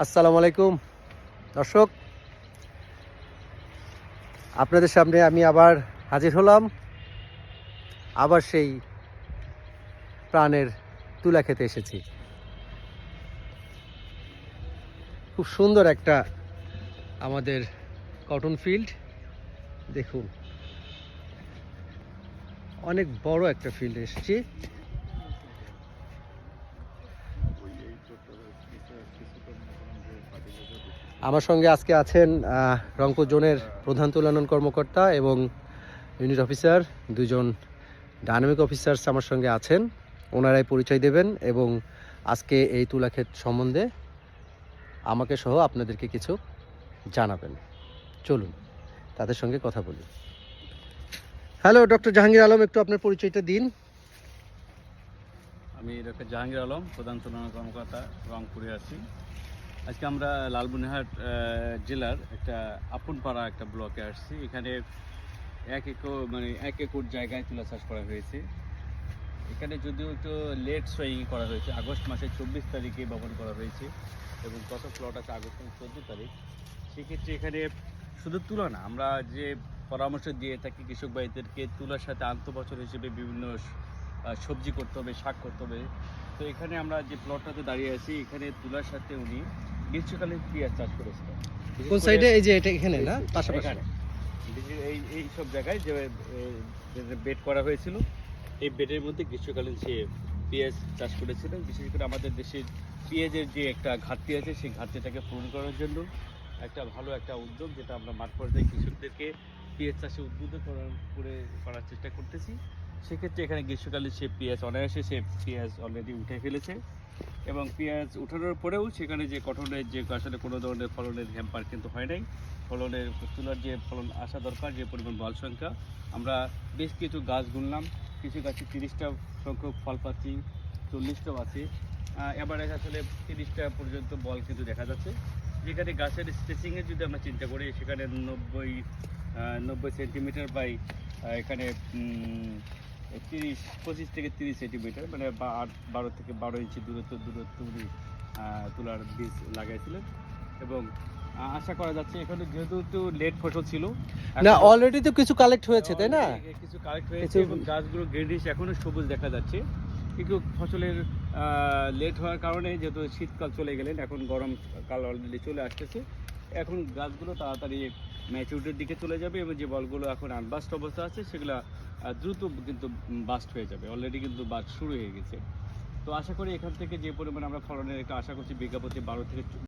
আসসালামু আলাইকুম দর্শক, আপনাদের সামনে আমি আবার হাজির হলাম। আবার সেই প্রাণের তুলা খেতে এসেছি। খুব সুন্দর একটা আমাদের কটন ফিল্ড, দেখুন অনেক বড় একটা ফিল্ড এসেছি। আমার সঙ্গে আজকে আছেন রংপুর জোনের প্রধান তুলানন কর্মকর্তা এবং ইউনিট অফিসার, দুজন ডায়নামিক অফিসার্স আমার সঙ্গে আছেন। ওনারাই পরিচয় দেবেন এবং আজকে এই তুলা ক্ষেত সম্বন্ধে আমাকে সহ আপনাদেরকে কিছু জানাবেন। চলুন তাদের সঙ্গে কথা বলি। হ্যালো ডক্টর জাহাঙ্গীর আলম, একটু আপনার পরিচয়টা দিন। আমি ডক্টর জাহাঙ্গীর আলম, প্রধান তুলনা কর্মকর্তা, রংপুরে আছি। আজকে আমরা লালমনিরহাট জেলার একটা আপনপাড়া একটা ব্লকে আসছি। এখানে এক একর জায়গায় তুলা চাষ করা হয়েছে। এখানে যদিও একটু লেট সোয়িং করা হয়েছে, আগস্ট মাসের 24 তারিখে বপন করা হয়েছে এবং কত প্লট আছে আগস্ট মাসের 14 তারিখ। সেক্ষেত্রে এখানে শুধু তুলা না, আমরা যে পরামর্শ দিয়ে থাকি কৃষক ভাইদেরকে, তুলার সাথে আন্তঃবছর হিসেবে বিভিন্ন সবজি করতে হবে, শাক করতে হবে। তো এখানে আমরা যে প্লটটাতে দাঁড়িয়ে আছি, এখানে তুলার সাথে উনি গ্রীষ্মকালীন পেঁয়াজ চাষ করেছিলেন। কোন সাইডে? এই যে এটা এখানে না, পাশাপাশি এই সব জায়গায় যে বেড করা হয়েছিল, এই বেডের মধ্যে গ্রীষ্মকালীন সে পেঁয়াজ চাষ করেছিলেন। বিশেষ করে আমাদের দেশের পেঁয়াজের যে একটা ঘাটতি আছে, সেই ঘাটতিটাকে পূরণ করার জন্য একটা ভালো একটা উদ্যোগ, যেটা আমরা মাঠ পর্যায়ে কৃষকদেরকে পেঁয়াজ চাষে উদ্বুদ্ধ করার চেষ্টা করতেছি। সেক্ষেত্রে এখানে গ্রীষ্মকালে সে পেঁয়াজ অনায়াসে সে পেঁয়াজ অলরেডি উঠে ফেলেছে এবং পেঁয়াজ উঠানোর পরেও সেখানে যে কটনের যে আসলে কোনো ধরনের ফলনের হ্যাম্পার কিন্তু হয় নাই। ফলনের তুলার যে ফলন আসা দরকার, যে পরিমাণ বল সংখ্যা, আমরা বেশ কিছু গাছ গুনলাম। কিছু গাছে 30টা সংখ্যক ফল পাচ্ছি, 40টাও আছে। এবারে আসলে 30টা পর্যন্ত বল কিন্তু দেখা যাচ্ছে। যেখানে গাছের স্পেসিংয়ে যদি আমরা চিন্তা করি, সেখানে 90 সেন্টিমিটার বাই এখানে 25 থেকে 30 সেন্টিমিটার, মানে 12 থেকে 12 ইঞ্চি দূরত্ব উনি তুলার বীজ লাগাইছিলেন। এবং আশা করা যাচ্ছে এখানে যেহেতু একটু লেট ফসল ছিল না, অলরেডি তো কিছু কালেক্ট হয়েছে, তাই না? কিছু কালেক্ট হয়েছে এবং গাছগুলো গ্রিনিশ এখনো সবুজ দেখা যাচ্ছে। একটু ফসলের লেট হওয়ার কারণে, যেহেতু শীতকাল চলে গেলেন, এখন গরমকাল অলরেডি চলে আসতেছে, এখন গাছগুলো তাড়াতাড়ি ম্যাচুরিটির দিকে চলে যাবে এবং যে বলগুলো এখন আনবাস্ট অবস্থা আছে সেগুলো দ্রুত কিন্তু বাস্ট হয়ে যাবে। অলরেডি কিন্তু বাস্ট শুরু হয়ে গেছে। তো আশা করি এখান থেকে যে পরিমাণ আমরা ফলনের একটা আশা করছি, বিঘা প্রতি 12 থেকে